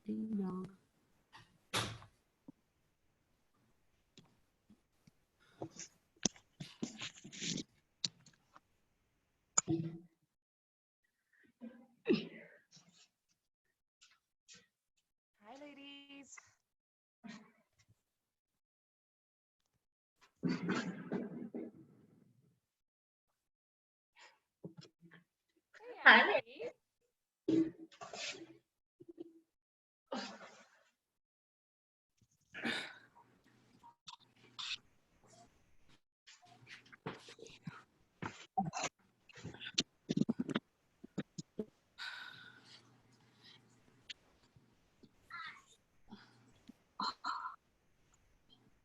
Ding dong. Hi, ladies. Hi, ladies.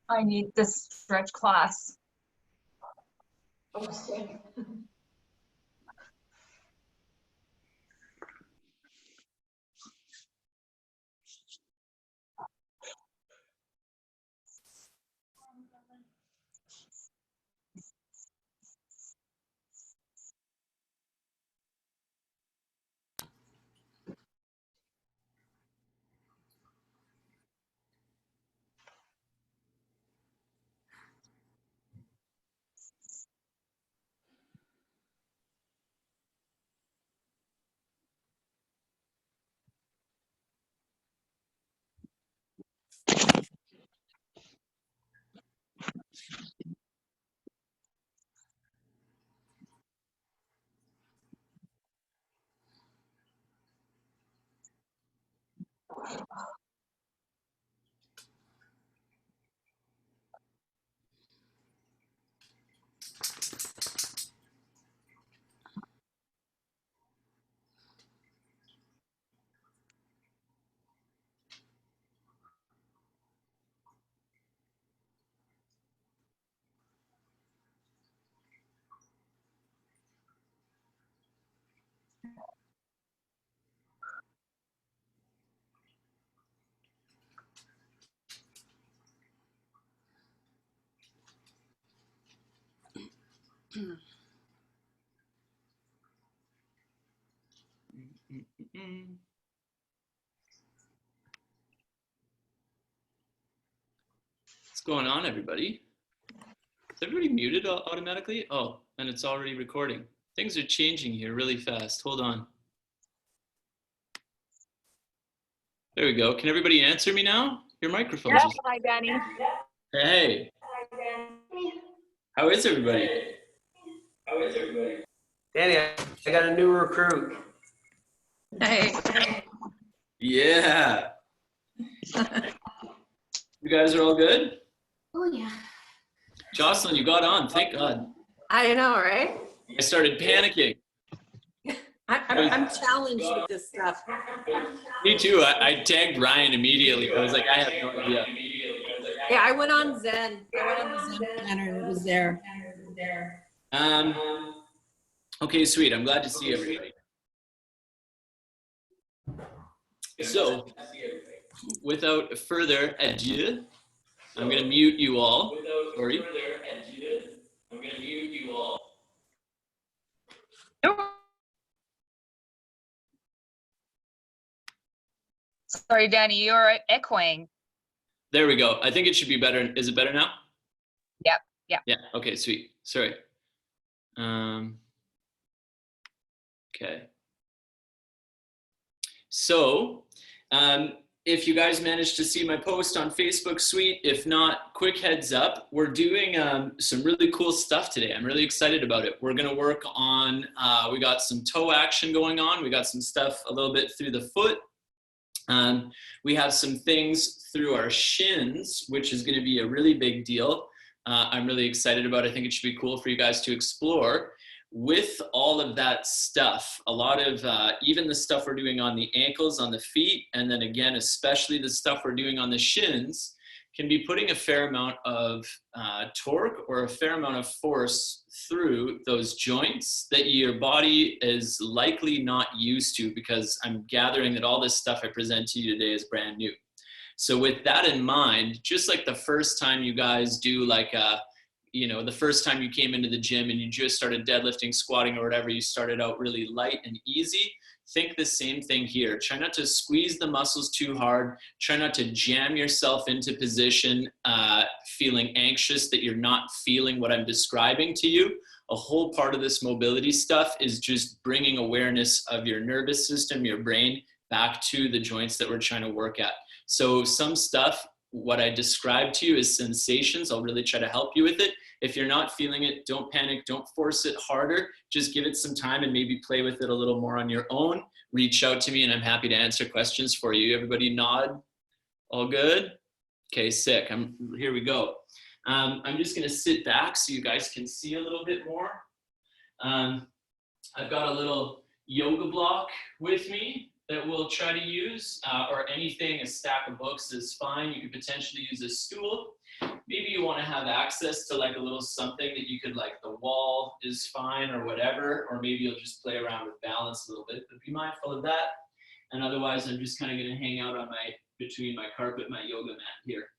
I need this stretch class. Okay. What's going on, everybody? Is everybody muted automatically? Oh, and it's already recording. Things are changing here really fast. Hold on. There we go. Can everybody answer me now? Your microphones are... Hi, Danny. Hey. How is everybody? Danny, I got a new recruit. Hey. Yeah. You guys are all good? Oh yeah. Jocelyn, you got on. Thank God. I know, right? I started panicking. I'm challenged with this stuff. Me too. I tagged Ryan immediately. I was like, I have no idea. Yeah, I went on Zen. I went on the Zen planner and it was there. Okay, sweet. I'm glad to see everybody. So, without further ado, I'm going to mute you all. Sorry. Sorry, Danny, you're echoing. There we go. I think it should be better. Is it better now? Yep. Yeah. Yeah. Okay, sweet. Sorry. Okay. So, if you guys managed to see my post on Facebook, sweet. If not, quick heads up. We're doing some really cool stuff today. I'm really excited about it. We're going to work on, we got some toe action going on. We got some stuff a little bit through the foot. We have some things through our shins, which is going to be a really big deal. I'm really excited about it. I think it should be cool for you guys to explore. With all of that stuff, a lot of even the stuff we're doing on the ankles, on the feet, and then again, especially the stuff we're doing on the shins, can be putting a fair amount of torque or a fair amount of force through those joints that your body is likely not used to, because I'm gathering that all this stuff I present to you today is brand new. So with that in mind, just like the first time you guys do like a you know, the first time you came into the gym and you just started deadlifting, squatting, or whatever, you started out really light and easy. Think the same thing here. Try not to squeeze the muscles too hard. Try not to jam yourself into position, feeling anxious that you're not feeling what I'm describing to you. A whole part of this mobility stuff is just bringing awareness of your nervous system, your brain, back to the joints that we're trying to work at. So some stuff, what I described to you is sensations. I'll really try to help you with it. If you're not feeling it, don't panic. Don't force it harder. Just give it some time and maybe play with it a little more on your own. Reach out to me and I'm happy to answer questions for you. Everybody nod. All good? Okay, sick. Here we go. I'm just going to sit back so you guys can see a little bit more. I've got a little yoga block with me that we'll try to use, or anything, a stack of books is fine. You could potentially use a stool. Maybe you want to have access to like a little something that you could, like the wall is fine or whatever, or maybe you'll just play around with balance a little bit, but be mindful of that. And otherwise, I'm just kind of going to hang out on between my carpet, my yoga mat here.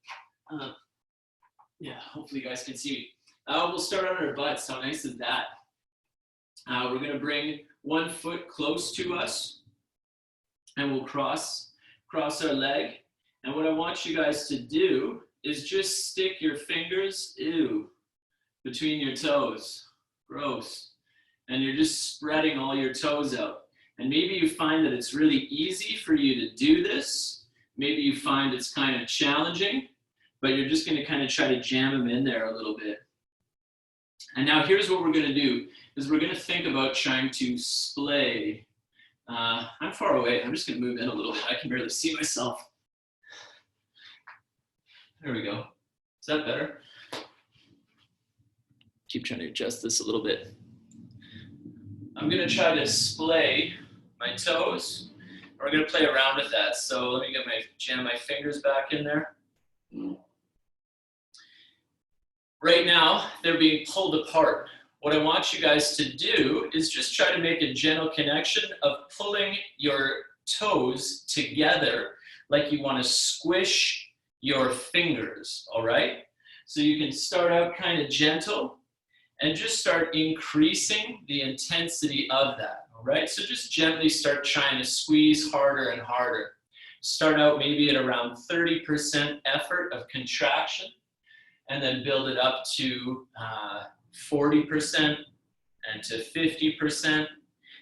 Yeah, hopefully you guys can see me. We'll start on our butts. How nice is that? We're going to bring one foot close to us and we'll cross our leg. And what I want you guys to do is just stick your fingers, between your toes. Gross. And you're just spreading all your toes out. And maybe you find that it's really easy for you to do this. Maybe you find it's kind of challenging, but you're just going to kind of try to jam them in there a little bit. And now here's what we're going to do, is we're going to think about trying to splay. I'm far away. I'm just going to move in a little bit. I can barely see myself. There we go. Is that better? Keep trying to adjust this a little bit. I'm going to try to splay my toes. We're going to play around with that. So let me jam my fingers back in there. Right now, they're being pulled apart. What I want you guys to do is just try to make a gentle connection of pulling your toes together like you want to squish your fingers, all right? So you can start out kind of gentle and just start increasing the intensity of that, all right? So just gently start trying to squeeze harder and harder. Start out maybe at around 30% effort of contraction, and then build it up to 40% and to 50%,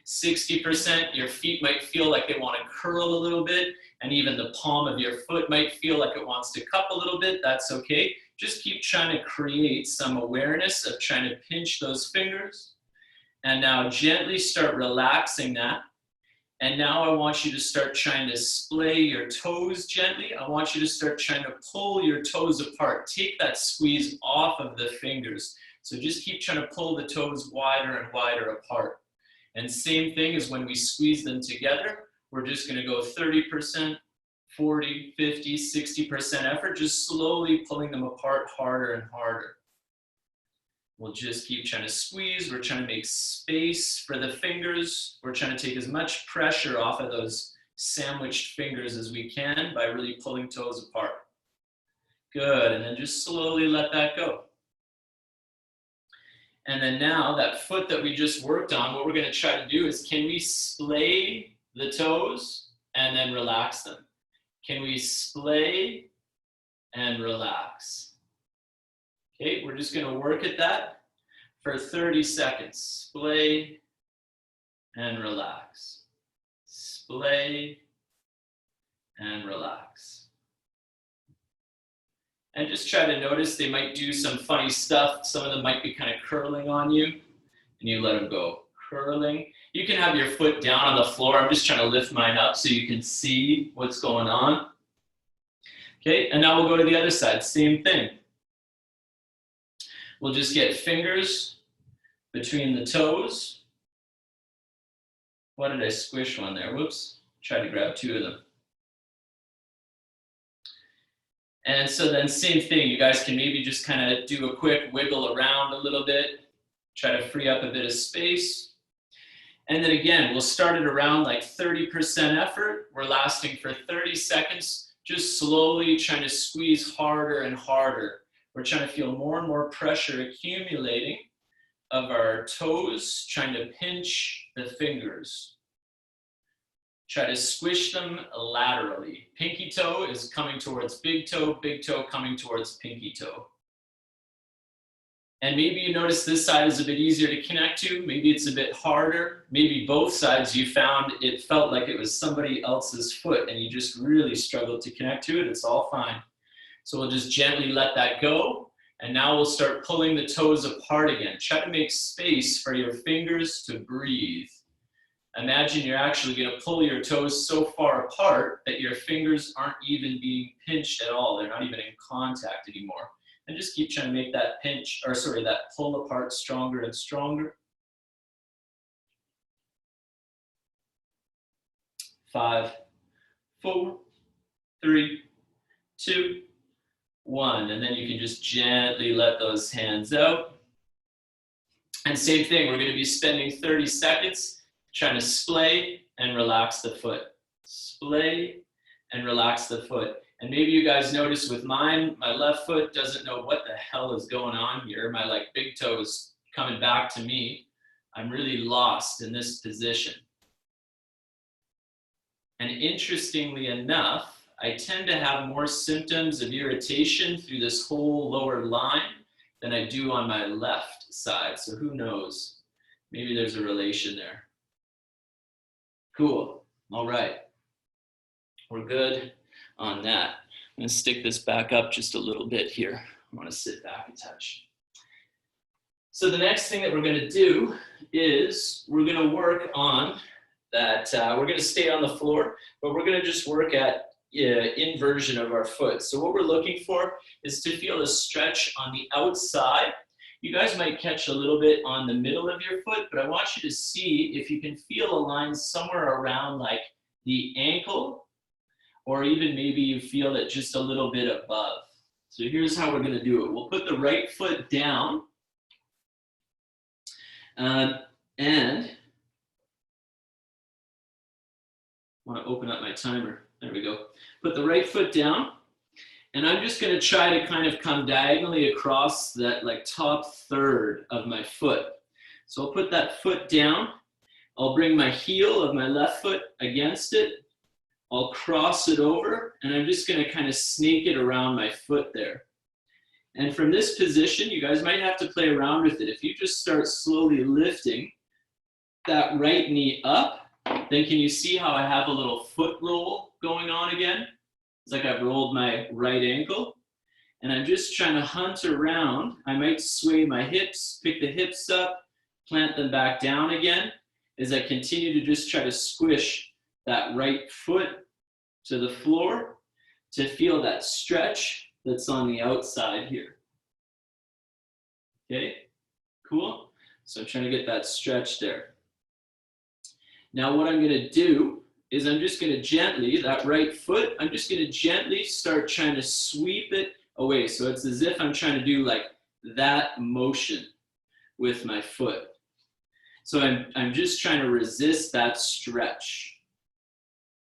60%. Your feet might feel like they want to curl a little bit, and even the palm of your foot might feel like it wants to cup a little bit. That's okay. Just keep trying to create some awareness of trying to pinch those fingers. And now gently start relaxing that. And now I want you to start trying to splay your toes gently. I want you to start trying to pull your toes apart. Take that squeeze off of the fingers. So just keep trying to pull the toes wider and wider apart. And same thing as when we squeeze them together, we're just going to go 30%, 40, 50, 60% effort, just slowly pulling them apart harder and harder. We'll just keep trying to squeeze. We're trying to make space for the fingers. We're trying to take as much pressure off of those sandwiched fingers as we can by really pulling toes apart. Good, and then just slowly let that go. And then now that foot that we just worked on, what we're going to try to do is, can we splay the toes and then relax them? Can we splay and relax? Okay, we're just going to work at that for 30 seconds. Splay and relax. Splay and relax. And just try to notice they might do some funny stuff. Some of them might be kind of curling on you, and you let them go. Curling. You can have your foot down on the floor. I'm just trying to lift mine up so you can see what's going on. Okay, and now we'll go to the other side. Same thing. We'll just get fingers between the toes. Why did I squish one there? Whoops. Try to grab two of them. And so then same thing. You guys can maybe just kind of do a quick wiggle around a little bit. Try to free up a bit of space. And then again, we'll start it around like 30% effort. We're lasting for 30 seconds, just slowly trying to squeeze harder and harder. we're trying to feel more and more pressure accumulating of our toes, trying to pinch the fingers. Try to squish them laterally. Pinky toe is coming towards big toe coming towards pinky toe. And maybe you notice this side is a bit easier to connect to. Maybe it's a bit harder. Maybe both sides you found it felt like it was somebody else's foot and you just really struggled to connect to it. It's all fine. So we'll just gently let that go. And now we'll start pulling the toes apart again. Try to make space for your fingers to breathe. Imagine you're actually going to pull your toes so far apart that your fingers aren't even being pinched at all. They're not even in contact anymore. And just keep trying to make that that pull apart stronger and stronger. 5, 4, 3, 2, 1. And then you can just gently let those hands out. And same thing, we're going to be spending 30 seconds trying to splay and relax the foot. Splay and relax the foot. And maybe you guys notice with mine, my left foot doesn't know what the hell is going on here. My big toe is coming back to me. I'm really lost in this position. And interestingly enough, I tend to have more symptoms of irritation through this whole lower line than I do on my left side. So who knows? Maybe there's a relation there. Cool. All right. We're good on that. I'm going to stick this back up just a little bit here. I want to sit back and touch. So the next thing that we're going to do is we're going to work on that. We're going to stay on the floor, but we're going to just work at inversion of our foot. So what we're looking for is to feel a stretch on the outside. You guys might catch a little bit on the middle of your foot, but I want you to see if you can feel a line somewhere around the ankle, or even maybe you feel it just a little bit above. So here's how we're going to do it. We'll put the right foot down and I want to open up my timer. There we go. Put the right foot down, and I'm just going to try to kind of come diagonally across that top third of my foot. So I'll put that foot down. I'll bring my heel of my left foot against it. I'll cross it over, and I'm just going to kind of snake it around my foot there. And from this position, you guys might have to play around with it. If you just start slowly lifting that right knee up, then can you see how I have a little foot roll going on again? It's like I've rolled my right ankle, and I'm just trying to hunt around. I might sway my hips, pick the hips up, plant them back down again as I continue to just try to squish that right foot to the floor to feel that stretch that's on the outside here. Okay, cool. So I'm trying to get that stretch there. Now what I'm going to do is I'm just going to gently, that right foot, I'm just going to gently start trying to sweep it away. So it's as if I'm trying to do that motion with my foot. So I'm just trying to resist that stretch.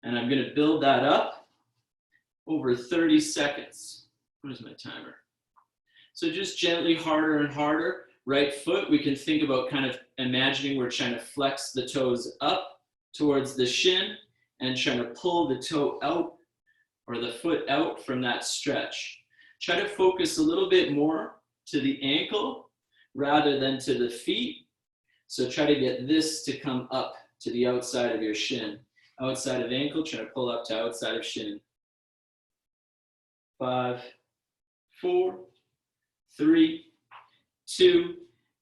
And I'm going to build that up over 30 seconds. Where's my timer? So just gently, harder and harder. Right foot, we can think about kind of imagining we're trying to flex the toes up towards the shin and trying to pull the toe out or the foot out from that stretch. Try to focus a little bit more to the ankle rather than to the feet. So try to get this to come up to the outside of your shin. Outside of ankle, try to pull up to outside of shin. 5, 4, 3, 2,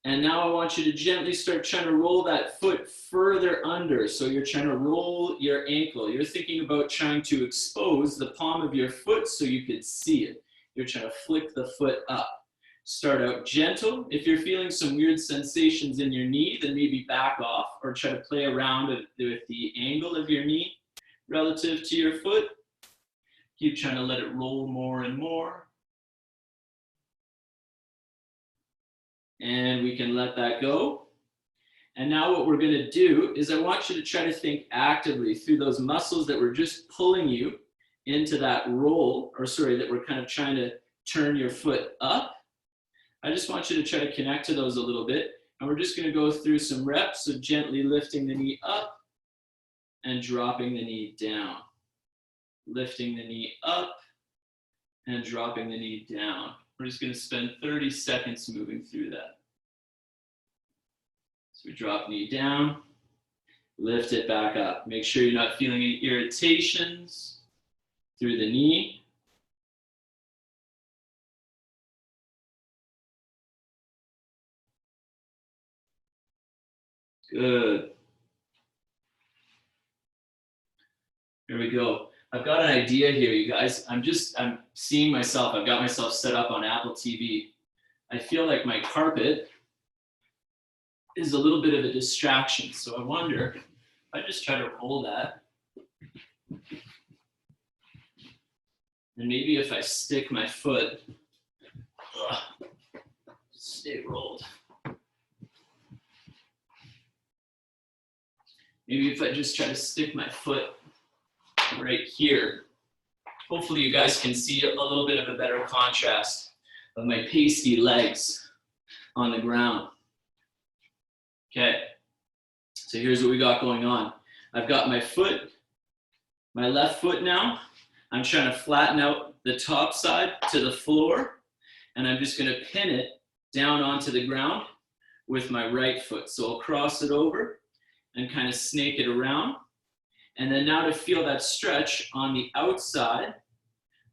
and now I want you to gently start trying to roll that foot further under. So you're trying to roll your ankle. You're thinking about trying to expose the palm of your foot so you could see it. You're trying to flick the foot up. Start out gentle. If you're feeling some weird sensations in your knee, then maybe back off or try to play around with the angle of your knee relative to your foot. Keep trying to let it roll more and more. And we can let that go. And now what we're going to do is I want you to try to think actively through those muscles that were just pulling you into that roll, that we're kind of trying to turn your foot up. I just want you to try to connect to those a little bit. And we're just gonna go through some reps of gently lifting the knee up and dropping the knee down. Lifting the knee up and dropping the knee down. We're just gonna spend 30 seconds moving through that. So we drop knee down, lift it back up. Make sure you're not feeling any irritations through the knee. Good. Here we go. I've got an idea here, you guys. I'm seeing myself. I've got myself set up on Apple TV. I feel like my carpet is a little bit of a distraction. So I wonder if I just try to roll that. And maybe if I stick my foot, stay rolled. Maybe if I just try to stick my foot right here, hopefully you guys can see a little bit of a better contrast of my pasty legs on the ground. Okay, so here's what we got going on. I've got my foot, my left foot now. I'm trying to flatten out the top side to the floor, and I'm just gonna pin it down onto the ground with my right foot. So I'll cross it over and kind of snake it around. And then now to feel that stretch on the outside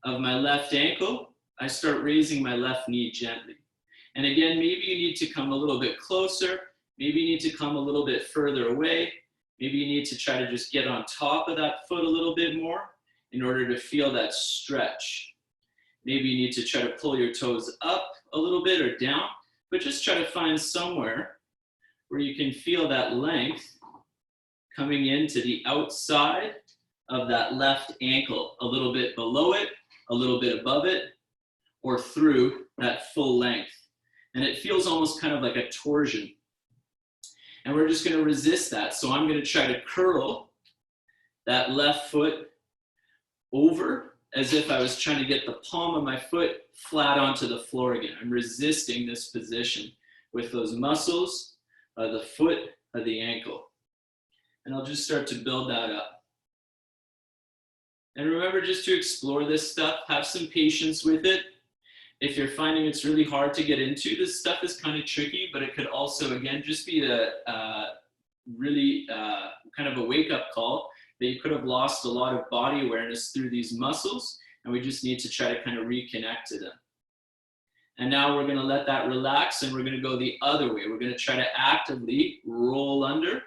of my left ankle, I start raising my left knee gently. And again, maybe you need to come a little bit closer. Maybe you need to come a little bit further away. Maybe you need to try to just get on top of that foot a little bit more in order to feel that stretch. Maybe you need to try to pull your toes up a little bit or down, but just try to find somewhere where you can feel that length coming into the outside of that left ankle, a little bit below it, a little bit above it, or through that full length. And it feels almost kind of like a torsion. And we're just gonna resist that. So I'm gonna try to curl that left foot over as if I was trying to get the palm of my foot flat onto the floor again. I'm resisting this position with those muscles of the foot, of the ankle. And I'll just start to build that up. And remember just to explore this stuff, have some patience with it. If you're finding it's really hard to get into, this stuff is kind of tricky, but it could also, again, just be a really kind of a wake-up call that you could have lost a lot of body awareness through these muscles, and we just need to try to kind of reconnect to them. And now we're gonna let that relax, and we're gonna go the other way. We're gonna try to actively roll under,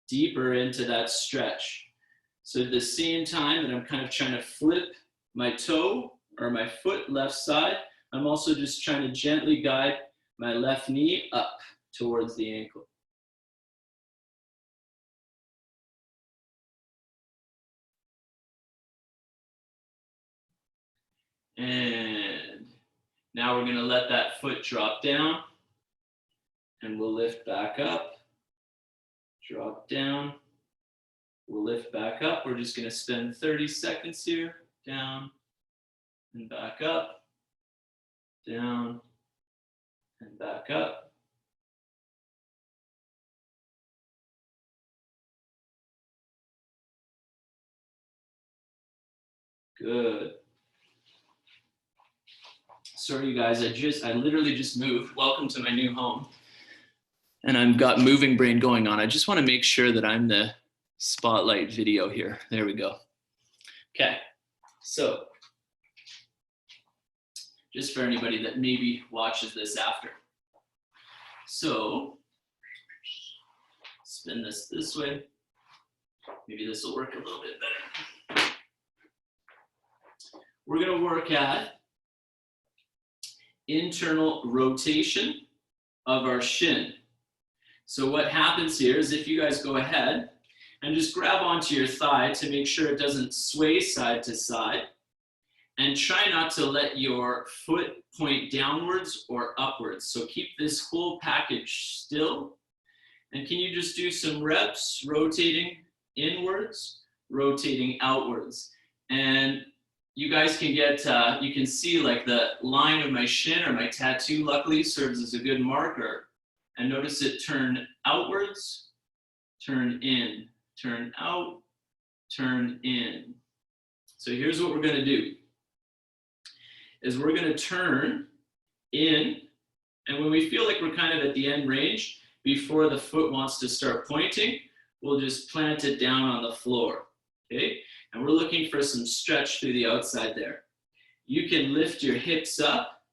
deeper into that stretch. So at the same time that I'm kind of trying to flip my toe or my foot left side, I'm also just trying to gently guide my left knee up towards the ankle. And now we're gonna let that foot drop down, and we'll lift back up. Drop down, we'll lift back up. We're just gonna spend 30 seconds here, down and back up, down and back up. Good. Sorry, you guys, I literally just moved. Welcome to my new home. And I've got moving brain going on. I just want to make sure that I'm the spotlight video here. There we go. Okay, so just for anybody that maybe watches this after. So spin this way. Maybe this will work a little bit better. We're going to work at internal rotation of our shin. So what happens here is if you guys go ahead and just grab onto your thigh to make sure it doesn't sway side to side, and try not to let your foot point downwards or upwards. So keep this whole package still. And can you just do some reps, rotating inwards, rotating outwards? And you guys can get, you can see like the line of my shin or my tattoo luckily serves as a good marker. And notice it turn outwards, turn in, turn out, turn in. So here's what we're gonna do, is we're gonna turn in, and when we feel like we're kind of at the end range, before the foot wants to start pointing, we'll just plant it down on the floor, okay? And we're looking for some stretch through the outside there. You can lift your hips up,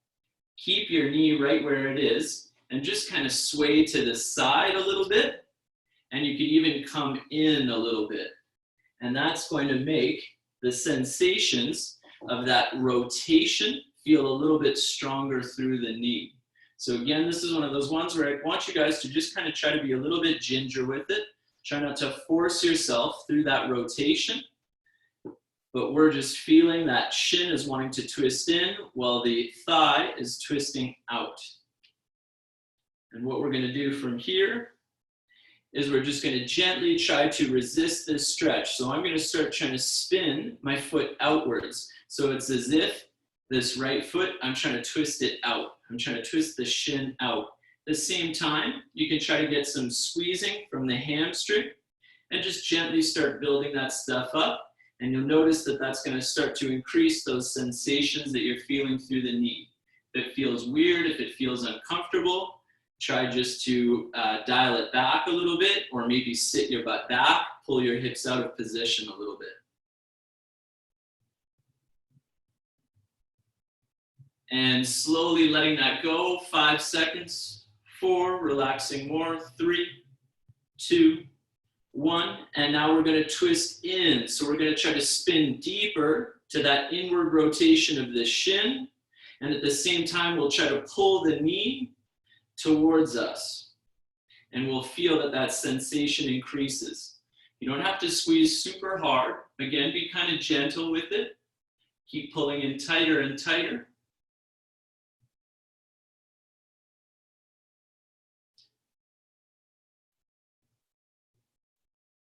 keep your knee right where it is, and just kind of sway to the side a little bit, and you can even come in a little bit. And that's going to make the sensations of that rotation feel a little bit stronger through the knee. So again, this is one of those ones where I want you guys to just kind of try to be a little bit ginger with it. Try not to force yourself through that rotation, but we're just feeling that shin is wanting to twist in while the thigh is twisting out. And what we're gonna do from here is we're just gonna gently try to resist this stretch. So I'm gonna start trying to spin my foot outwards. So it's as if this right foot, I'm trying to twist it out. I'm trying to twist the shin out. At the same time, you can try to get some squeezing from the hamstring and just gently start building that stuff up. And you'll notice that that's gonna start to increase those sensations that you're feeling through the knee. If it feels weird, if it feels uncomfortable, try just to dial it back a little bit, or maybe sit your butt back, pull your hips out of position a little bit. And slowly letting that go, 5 seconds, 4, relaxing more, 3, 2, 1. And now we're gonna twist in. So we're gonna try to spin deeper to that inward rotation of the shin. And at the same time, we'll try to pull the knee towards us. And we'll feel that that sensation increases. You don't have to squeeze super hard. Again, be kind of gentle with it. Keep pulling in tighter and tighter.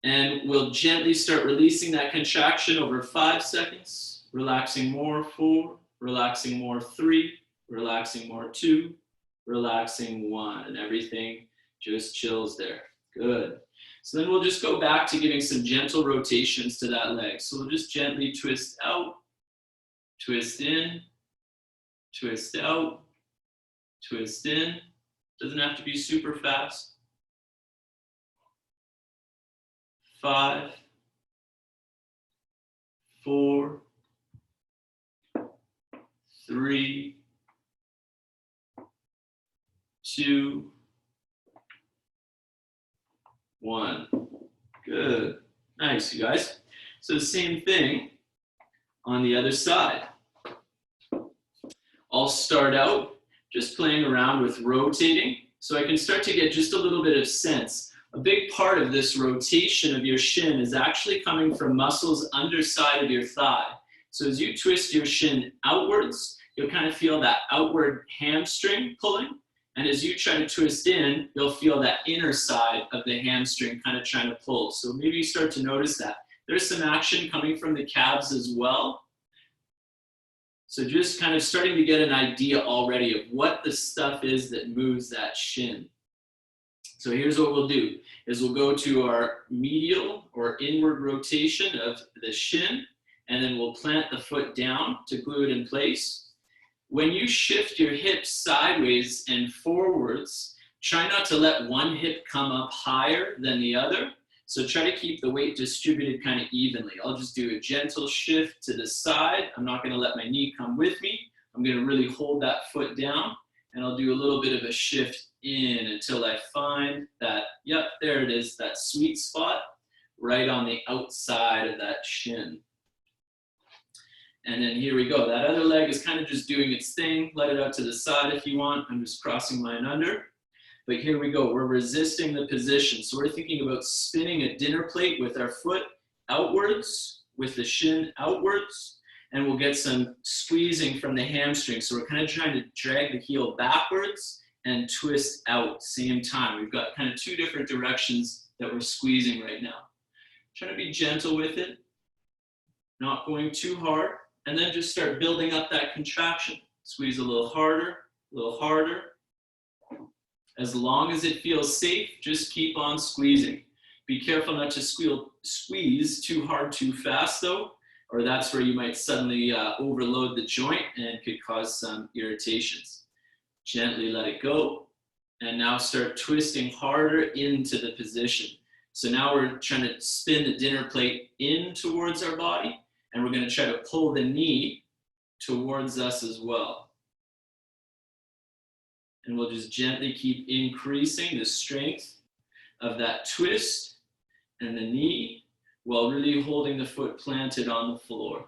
And we'll gently start releasing that contraction over 5 seconds, relaxing more, 4, relaxing more, 3, relaxing more, 2, relaxing 1, and everything just chills there. Good. So then we'll just go back to giving some gentle rotations to that leg. So we'll just gently twist out, twist in, twist out, twist in. Doesn't have to be super fast. 5, 4, 3, 2, 1. Good. Nice, you guys. So the same thing on the other side. I'll start out just playing around with rotating so I can start to get just a little bit of sense. A big part of this rotation of your shin is actually coming from muscles underside of your thigh. So as you twist your shin outwards, you'll kind of feel that outward hamstring pulling. And as you try to twist in, you'll feel that inner side of the hamstring kind of trying to pull. So maybe you start to notice that. There's some action coming from the calves as well. So just kind of starting to get an idea already of what the stuff is that moves that shin. So here's what we'll do, is we'll go to our medial or inward rotation of the shin, and then we'll plant the foot down to glue it in place. When you shift your hips sideways and forwards, try not to let one hip come up higher than the other. So try to keep the weight distributed kind of evenly. I'll just do a gentle shift to the side. I'm not gonna let my knee come with me. I'm gonna really hold that foot down, and I'll do a little bit of a shift in until I find that, yep, there it is, that sweet spot right on the outside of that shin. And then here we go. That other leg is kind of just doing its thing. Let it out to the side if you want. I'm just crossing mine under. But here we go. We're resisting the position. So we're thinking about spinning a dinner plate with our foot outwards, with the shin outwards, and we'll get some squeezing from the hamstring. So we're kind of trying to drag the heel backwards and twist out same time. We've got kind of two different directions that we're squeezing right now. Trying to be gentle with it, not going too hard. and then just start building up that contraction. Squeeze a little harder, a little harder. As long as it feels safe, just keep on squeezing. Be careful not to squeeze too hard too fast though, or that's where you might suddenly overload the joint and could cause some irritations. Gently let it go, and now start twisting harder into the position. So now we're trying to spin the dinner plate in towards our body, and we're going to try to pull the knee towards us as well. And we'll just gently keep increasing the strength of that twist and the knee while really holding the foot planted on the floor.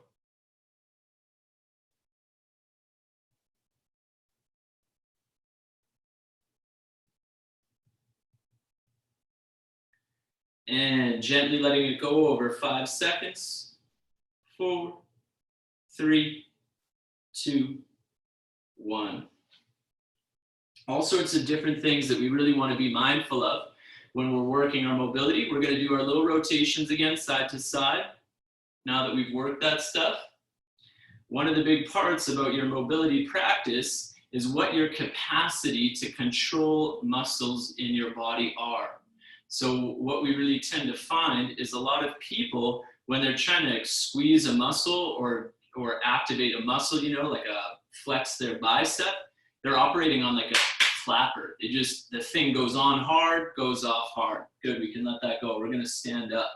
And gently letting it go over 5 seconds. 4, 3, 2, 1. All sorts of different things that we really want to be mindful of when we're working our mobility. We're going to do our little rotations again, side to side, now that we've worked that stuff. One of the big parts about your mobility practice is what your capacity to control muscles in your body are. So what we really tend to find is a lot of people, when they're trying to squeeze a muscle or activate a muscle, you know, like flex their bicep, they're operating on like a flapper. The thing goes on hard, goes off hard. Good, we can let that go. We're gonna stand up.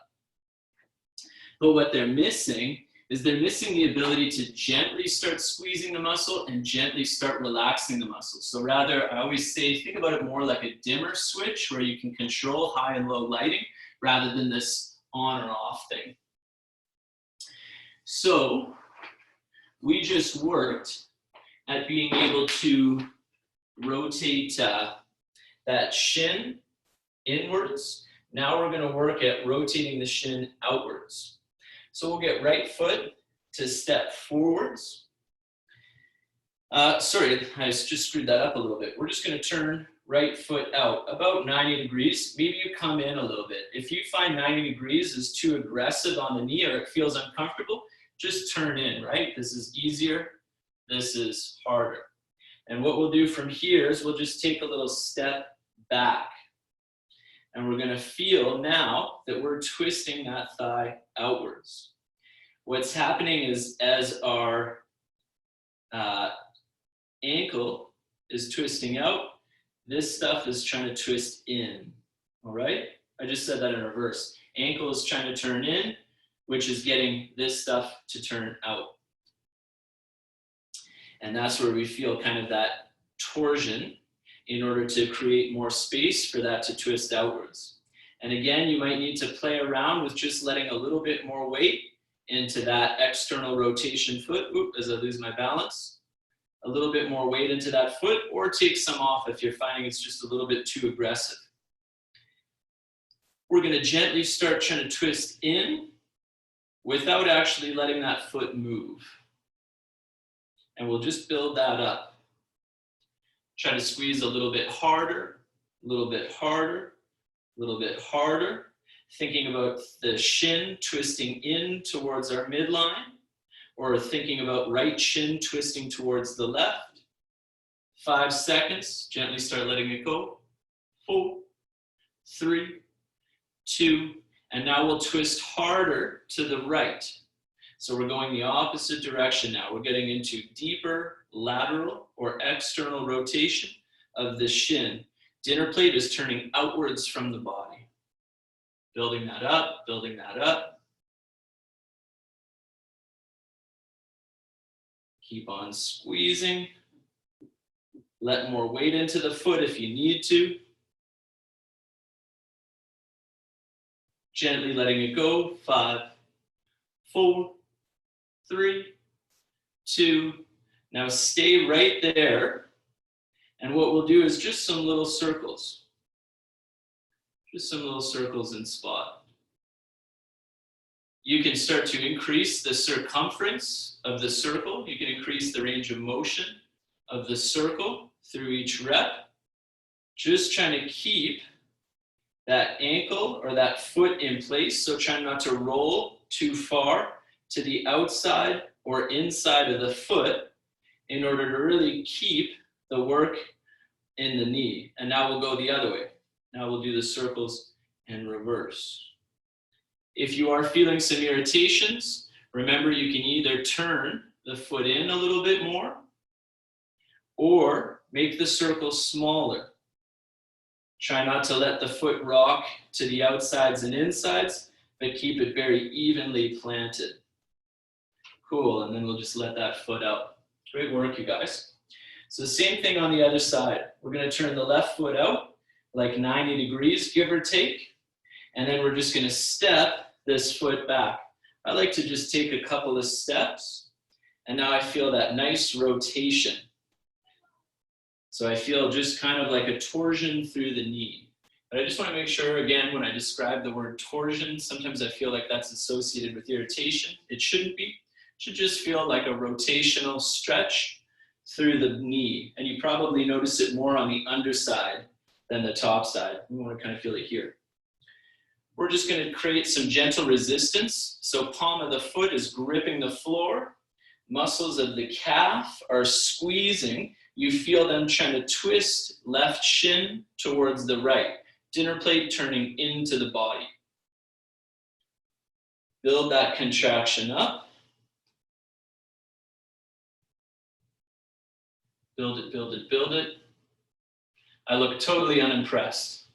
But what they're missing is they're missing the ability to gently start squeezing the muscle and gently start relaxing the muscle. So rather, I always say, think about it more like a dimmer switch where you can control high and low lighting rather than this on or off thing. So we just worked at being able to rotate that shin inwards. Now we're going to work at rotating the shin outwards. So we'll get right foot to step forwards. Sorry, I just screwed that up a little bit. We're just going to turn right foot out about 90 degrees. Maybe you come in a little bit. If you find 90 degrees is too aggressive on the knee or it feels uncomfortable, just turn in, right? This is easier. This is harder. And what we'll do from here is we'll just take a little step back. And we're going to feel now that we're twisting that thigh outwards. What's happening is as our ankle is twisting out, this stuff is trying to twist in. All right? I just said that in reverse. Ankle is trying to turn in, which is getting this stuff to turn out. And that's where we feel kind of that torsion in order to create more space for that to twist outwards. And again, you might need to play around with just letting a little bit more weight into that external rotation foot. Oop, as I lose my balance. A little bit more weight into that foot, or take some off if you're finding it's just a little bit too aggressive. We're going to gently start trying to twist in without actually letting that foot move. And we'll just build that up. Try to squeeze a little bit harder, a little bit harder, a little bit harder. Thinking about the shin twisting in towards our midline, or thinking about right shin twisting towards the left. 5 seconds, gently start letting it go. 4, 3, 2, and now we'll twist harder to the right. So we're going the opposite direction now. We're getting into deeper lateral or external rotation of the shin. Dinner plate is turning outwards from the body. Building that up, building that up. Keep on squeezing. Let more weight into the foot if you need to. Gently letting it go. 5, 4, 3, 2. Now stay right there. And what we'll do is just some little circles. Just some little circles in spot. You can start to increase the circumference of the circle. You can increase the range of motion of the circle through each rep. Just trying to keep that ankle or that foot in place. So trying not to roll too far to the outside or inside of the foot in order to really keep the work in the knee. And now we'll go the other way. Now we'll do the circles in reverse. If you are feeling some irritations, remember you can either turn the foot in a little bit more or make the circle smaller. Try not to let the foot rock to the outsides and insides, but keep it very evenly planted. Cool, and then we'll just let that foot out. Great work, you guys. So same thing on the other side. We're gonna turn the left foot out, like 90 degrees, give or take. And then we're just gonna step this foot back. I like to just take a couple of steps, and now I feel that nice rotation. So I feel just kind of like a torsion through the knee. But I just wanna make sure, again, when I describe the word torsion, sometimes I feel like that's associated with irritation. It shouldn't be. It should just feel like a rotational stretch through the knee. And you probably notice it more on the underside than the top side. We want to kind of feel it here. We're just going to create some gentle resistance. So palm of the foot is gripping the floor. Muscles of the calf are squeezing. You feel them trying to twist left shin towards the right. Dinner plate turning into the body. Build that contraction up. Build it, build it, build it. I look totally unimpressed.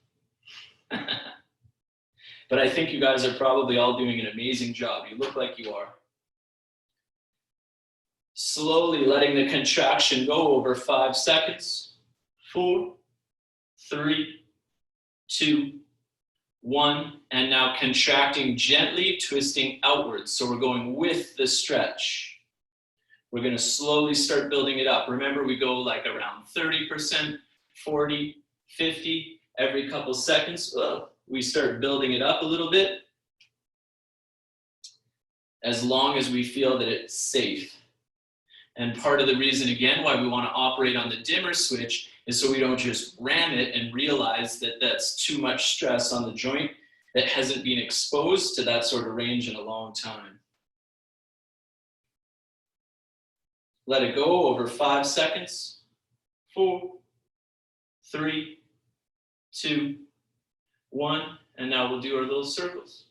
But I think you guys are probably all doing an amazing job. You look like you are. Slowly letting the contraction go over 5 seconds. 4, 3, 2, 1. And now contracting gently, twisting outwards. So we're going with the stretch. We're going to slowly start building it up. Remember, we go like around 30%, 40, 50, every couple seconds. We start building it up a little bit as long as we feel that it's safe. And part of the reason, again, why we want to operate on the dimmer switch is so we don't just ram it and realize that that's too much stress on the joint that hasn't been exposed to that sort of range in a long time. Let it go over 5 seconds. 4, 3, 2, 1. And now we'll do our little circles.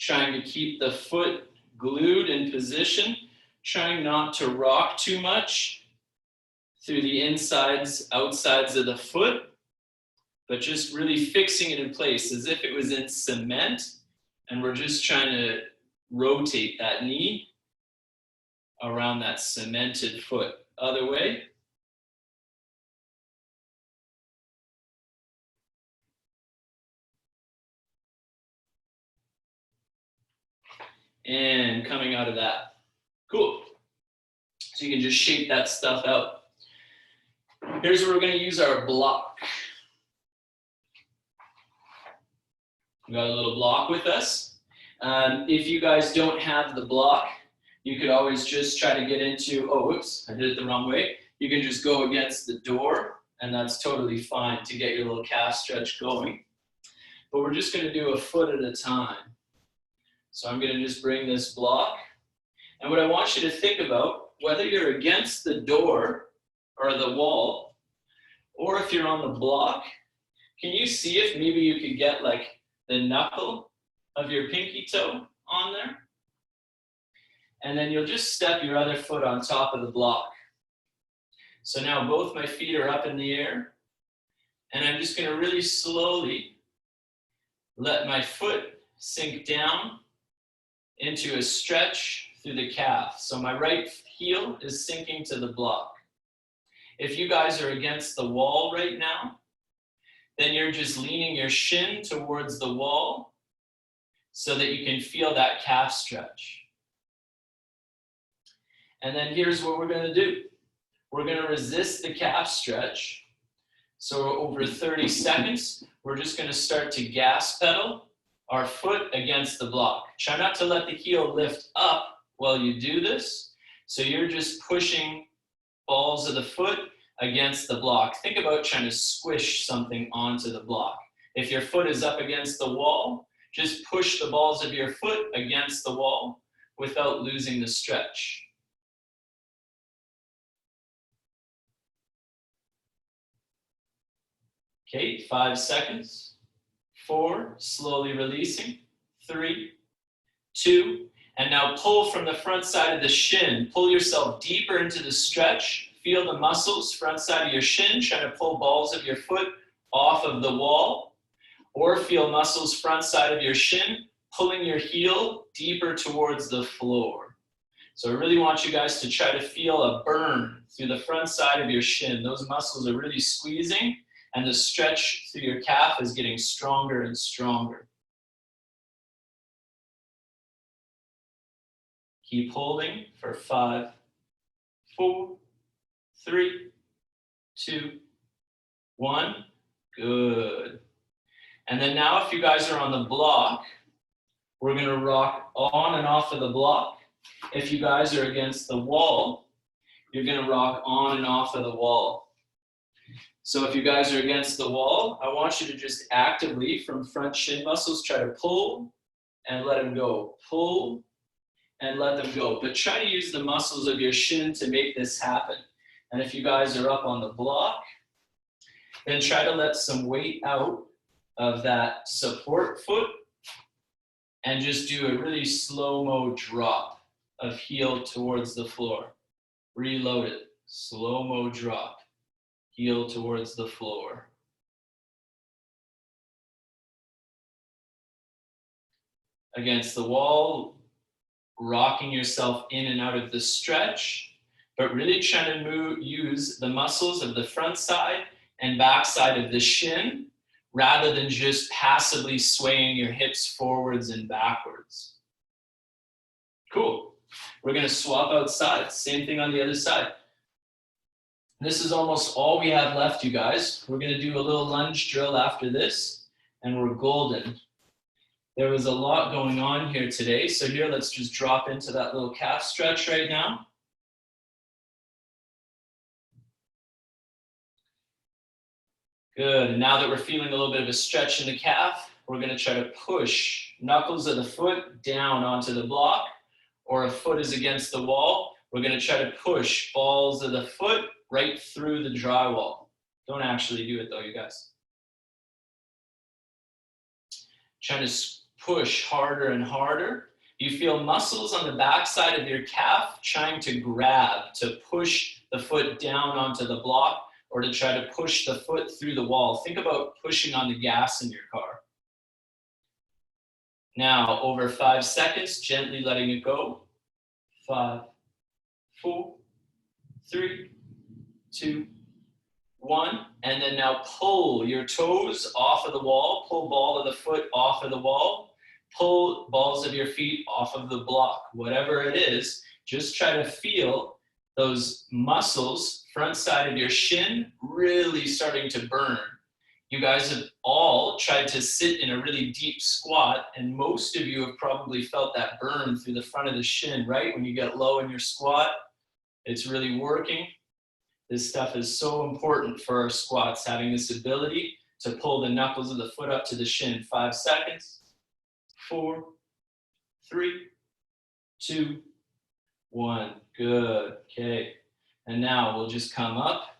Trying to keep the foot glued in position. Trying not to rock too much through the insides, outsides of the foot. But just really fixing it in place as if it was in cement, and we're just trying to rotate that knee around that cemented foot. Other way. And coming out of that. Cool. So you can just shape that stuff out. Here's where we're going to use our block. We got a little block with us. If you guys don't have the block, you could always just try to get into, oh, whoops, I did it the wrong way. You can just go against the door, and that's totally fine to get your little calf stretch going. But we're just gonna do a foot at a time. So I'm gonna just bring this block. And what I want you to think about, whether you're against the door or the wall, or if you're on the block, can you see if maybe you could get like the knuckle of your pinky toe on there? And then you'll just step your other foot on top of the block. So now both my feet are up in the air, and I'm just gonna really slowly let my foot sink down into a stretch through the calf. So my right heel is sinking to the block. If you guys are against the wall right now, then you're just leaning your shin towards the wall so that you can feel that calf stretch. And then here's what we're gonna do. We're gonna resist the calf stretch. So over 30 seconds, we're just gonna start to gas pedal our foot against the block. Try not to let the heel lift up while you do this. So you're just pushing balls of the foot against the block. Think about trying to squish something onto the block. If your foot is up against the wall, just push the balls of your foot against the wall without losing the stretch. Okay, 5 seconds. 4, slowly releasing. 3, 2, and now pull from the front side of the shin. Pull yourself deeper into the stretch. Feel the muscles, front side of your shin, trying to pull balls of your foot off of the wall. Or feel muscles, front side of your shin, pulling your heel deeper towards the floor. So I really want you guys to try to feel a burn through the front side of your shin. Those muscles are really squeezing, and the stretch through your calf is getting stronger and stronger. Keep holding for 5, 4, 3, 2, 1. Good. And then now if you guys are on the block, we're going to rock on and off of the block. If you guys are against the wall, you're going to rock on and off of the wall. So if you guys are against the wall, I want you to just actively, from front shin muscles, try to pull and let them go. Pull and let them go. But try to use the muscles of your shin to make this happen. And if you guys are up on the block, then try to let some weight out of that support foot and just do a really slow-mo drop of heel towards the floor. Reload it. Slow-mo drop. Heel towards the floor. Against the wall, rocking yourself in and out of the stretch, but really trying to use the muscles of the front side and back side of the shin rather than just passively swaying your hips forwards and backwards. Cool. We're going to swap out sides. Same thing on the other side. This is almost all we have left, you guys. We're going to do a little lunge drill after this, and we're golden. There was a lot going on here today, so here let's just drop into that little calf stretch right now. Good, and now that we're feeling a little bit of a stretch in the calf, we're going to try to push knuckles of the foot down onto the block, or if foot is against the wall, we're going to try to push balls of the foot right through the drywall. Don't actually do it though, you guys. Trying to push harder and harder. You feel muscles on the back side of your calf trying to grab, to push the foot down onto the block, or to try to push the foot through the wall. Think about pushing on the gas in your car. Now, over 5 seconds, gently letting it go. 5, 4, 3, 2, 1. And then now pull your toes off of the wall. Pull ball of the foot off of the wall. Pull balls of your feet off of the block. Whatever it is, just try to feel those muscles, front side of your shin, really starting to burn. You guys have all tried to sit in a really deep squat, and most of you have probably felt that burn through the front of the shin, right? When you get low in your squat, it's really working. This stuff is so important for our squats, having this ability to pull the knuckles of the foot up to the shin. 5 seconds. 4, 3, 2, 1. Good. Okay. And now we'll just come up.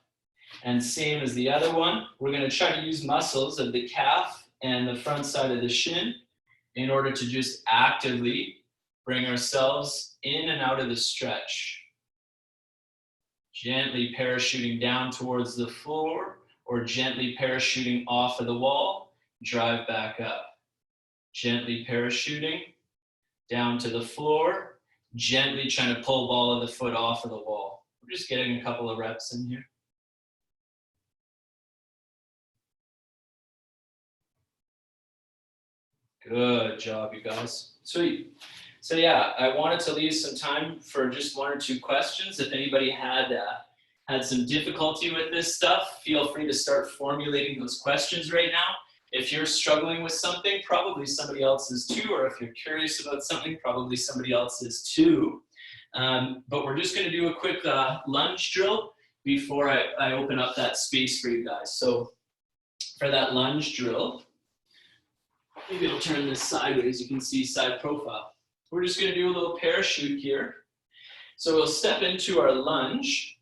And same as the other one, we're going to try to use muscles of the calf and the front side of the shin in order to just actively bring ourselves in and out of the stretch. Gently parachuting down towards the floor, or gently parachuting off of the wall, drive back up. Gently parachuting down to the floor, gently trying to pull ball of the foot off of the wall. We're just getting a couple of reps in here. Good job, you guys. Sweet. So yeah, I wanted to leave some time for just 1 or 2 questions. If anybody had some difficulty with this stuff, feel free to start formulating those questions right now. If you're struggling with something, probably somebody else is too, or if you're curious about something, probably somebody else is too. But we're just going to do a quick lunge drill. before I open up that space for you guys. So for that lunge drill, maybe I'll turn this sideways. You can see side profile. We're just going to do a little parachute here. So we'll step into our lunge,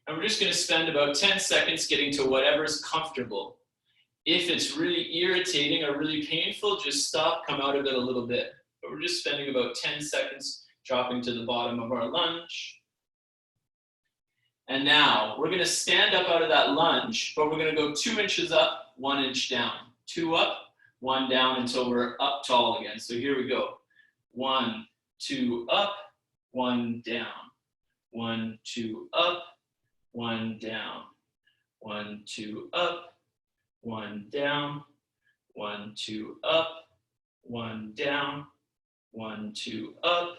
and we're just going to spend about 10 seconds getting to whatever's comfortable. If it's really irritating or really painful, just stop, come out of it a little bit. But we're just spending about 10 seconds dropping to the bottom of our lunge. And now we're going to stand up out of that lunge, but we're going to go 2 inches up, 1 inch down. 2 up, 1 down until we're up tall again. So here we go. 1, 2 up, 1 down. 1, 2 up, 1 down. 1, 2 up, 1 down. 1, 2 up, 1 down. 1, 2 up,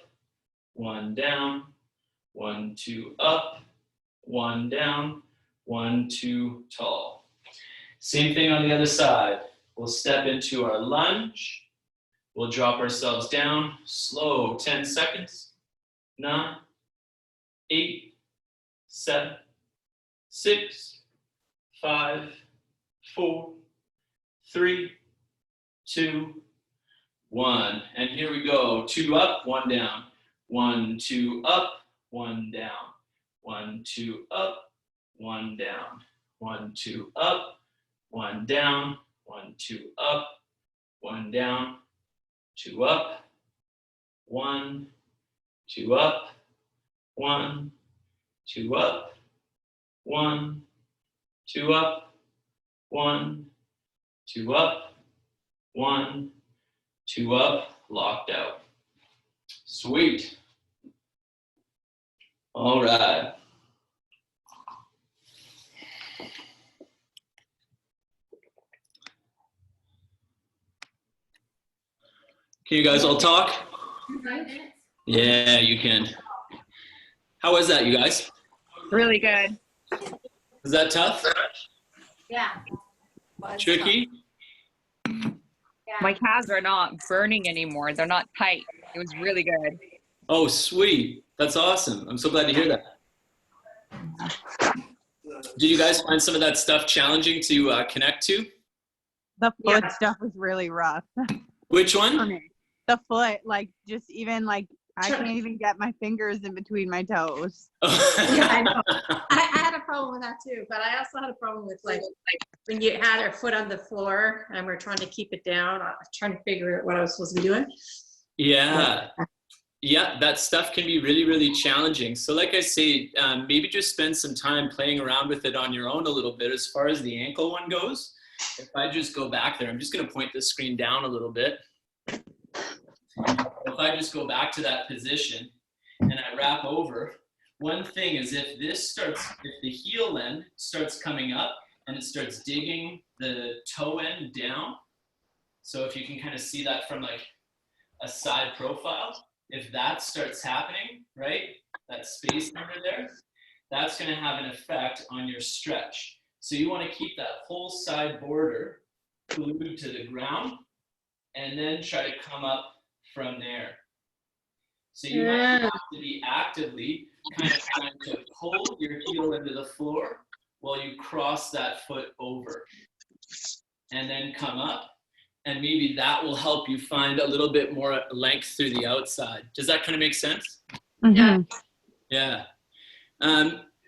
1 down. 1, 2 up, 1 down. 1, 2 tall. Same thing on the other side. We'll step into our lunge. We'll drop ourselves down, slow, 10 seconds. 9, 8, 7, 6, 5, 4, 3, 2, 1. And here we go. 2 up, 1 down. 1, 2 up, 1 down. 1, 2 up, 1 down. 1, 2 up, 1 down. 1, 2 up, 1 down. 2 up, 1, 2 up, 1, 2 up, 1, 2 up, 1, 2 up, 1, 2 up, locked out. Sweet. All right. Can you guys all talk? Yeah, you can. How was that, you guys? Really good. Was that tough? Yeah. Tricky? My calves are not burning anymore. They're not tight. It was really good. Oh, sweet. That's awesome. I'm so glad to hear that. Did you guys find some of that stuff challenging to connect to? The foot stuff was really rough Which for one? me. The foot, like, just even like I can't even get my fingers in between my toes. Yeah, I know. I had a problem with that too, but I also had a problem with like when you had our foot on the floor and we're trying to keep it down. I was trying to figure out what I was supposed to be doing. Yeah. Yeah, that stuff can be really, really challenging. So like I say, maybe just spend some time playing around with it on your own a little bit. As far as the ankle one goes, if I just go back there, I'm just going to point the screen down a little bit. If I just go back to that position and I wrap over, one thing is if the heel end starts coming up and it starts digging the toe end down, so if you can kind of see that from like a side profile, if that starts happening, right, that space number there, that's going to have an effect on your stretch. So you want to keep that whole side border glued to the ground and then try to come up from there. So you might have to be actively kind of trying to pull your heel into the floor while you cross that foot over and then come up. And maybe that will help you find a little bit more length through the outside. Does that kind of make sense? Yeah. Yeah.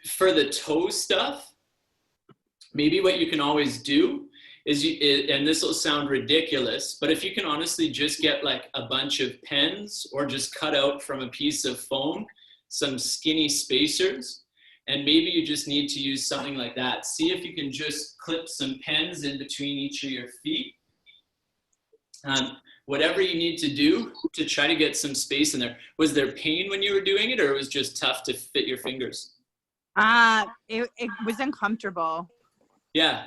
For the toe stuff, maybe what you can always do is, and this will sound ridiculous, but if you can honestly just get like a bunch of pens or just cut out from a piece of foam, some skinny spacers, and maybe you just need to use something like that. See if you can just clip some pens in between each of your feet. Whatever you need to do to try to get some space in there. Was there pain when you were doing it, or it was just tough to fit your fingers? It was uncomfortable. Yeah.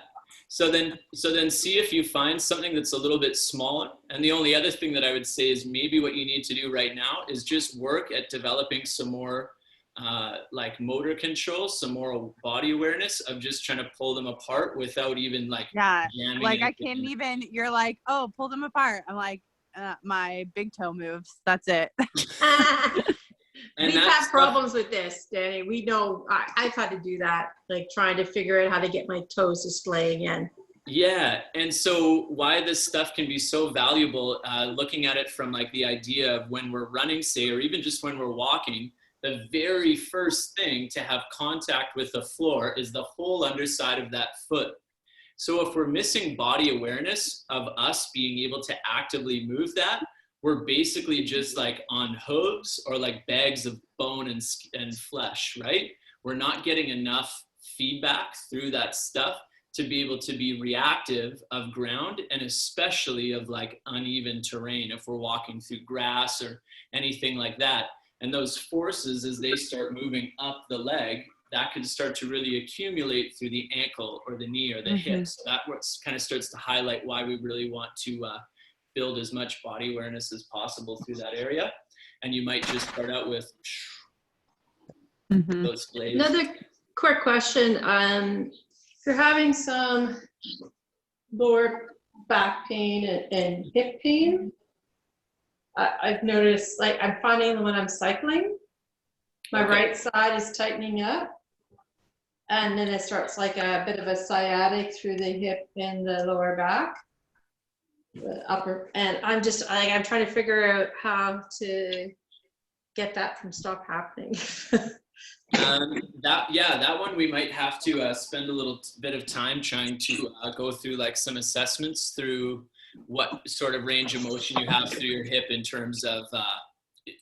So then see if you find something that's a little bit smaller. And the only other thing that I would say is maybe what you need to do right now is just work at developing some more like motor control, some more body awareness of just trying to pull them apart without even like jamming Like I anything can't in. even, you're like, oh, pull them apart. I'm like, my big toe moves. That's it. And We've that had stuff- problems with this, Danny. We know, I've had to do that, like trying to figure out how to get my toes to splay again. Yeah, and so why this stuff can be so valuable, looking at it from like the idea of when we're running, say, or even just when we're walking, the very first thing to have contact with the floor is the whole underside of that foot. So if we're missing body awareness of us being able to actively move that, we're basically just like on hooves or like bags of bone and flesh, right? We're not getting enough feedback through that stuff to be able to be reactive of ground, and especially of like uneven terrain if we're walking through grass or anything like that. And those forces, as they start moving up the leg, that can start to really accumulate through the ankle or the knee or the hip. So that kind of starts to highlight why we really want to build as much body awareness as possible through that area. And you might just start out with those blades. Another quick question. If you're having some lower back pain and hip pain, I've noticed, like, I'm finding when I'm cycling, my right side is tightening up. And then it starts like a bit of a sciatic through the hip and the lower back, the upper. And I'm just, I'm trying to figure out how to get that from stop happening. That one we might have to spend a little bit of time trying to go through like some assessments through what sort of range of motion you have through your hip in terms of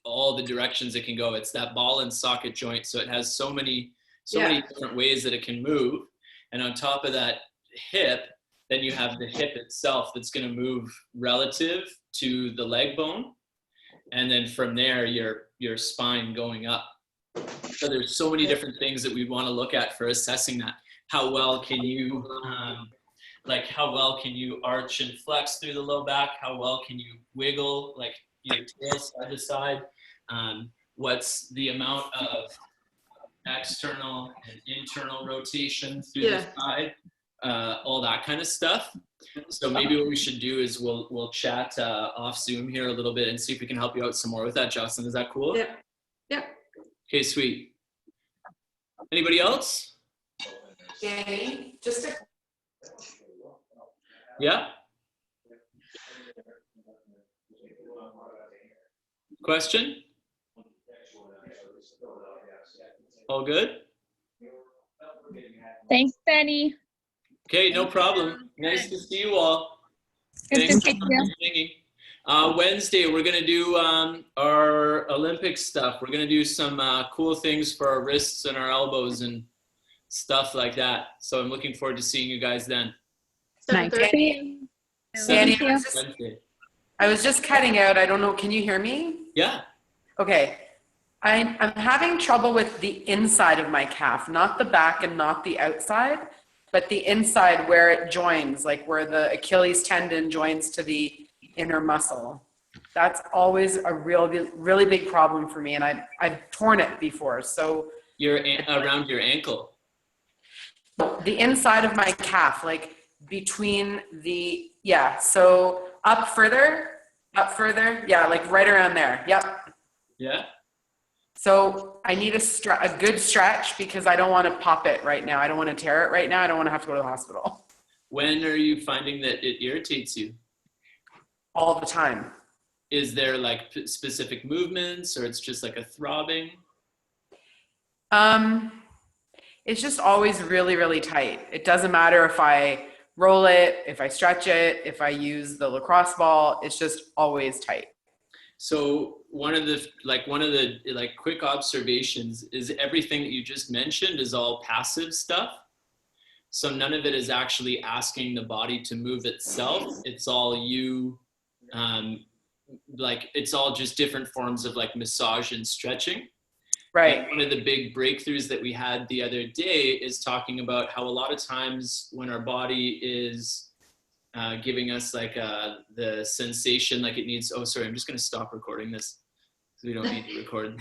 all the directions it can go. It's that ball and socket joint, so it has so many different ways that it can move. And on top of that hip, then you have the hip itself that's going to move relative to the leg bone, and then from there your spine going up. So there's so many different things that we want to look at for assessing that. How well can you arch and flex through the low back? How well can you wiggle like your tail side to side? What's the amount of external and internal rotation through the side? All that kind of stuff. So maybe what we should do is we'll chat off Zoom here a little bit and see if we can help you out some more with that, Jocelyn. Is that cool? Yep. Yep. Okay, sweet. Anybody else? Danny, just a Yeah? Question? All good? Thanks, Benny. Okay, no problem. Nice to see you all. Good to Thanks see for you. singing. Wednesday, we're going to do our Olympic stuff. We're going to do some cool things for our wrists and our elbows and stuff like that. So I'm looking forward to seeing you guys then. Nice. 7:30. Danny, Wednesday. I was just cutting out. I don't know. Can you hear me? Yeah. Okay. I'm having trouble with the inside of my calf, not the back and not the outside, but the inside where it joins, like where the Achilles tendon joins to the inner muscle. That's always a really big problem for me, and I've torn it before. So You're around your ankle. the inside of my calf, like between the, so up further, like right around there. Yep. Yeah. So I need a good stretch because I don't want to pop it right now. I don't want to tear it right now. I don't want to have to go to the hospital. When are you finding that it irritates you? All the time. Is there like specific movements, or it's just like a throbbing? It's just always really, really tight. It doesn't matter if I roll it, if I stretch it, if I use the lacrosse ball, it's just always tight. So one of the quick observations is everything that you just mentioned is all passive stuff. So none of it is actually asking the body to move itself. It's all you, it's all just different forms of like massage and stretching. Right. And one of the big breakthroughs that we had the other day is talking about how a lot of times when our body is giving us like the sensation like it needs, I'm just going to stop recording this because we don't need to record.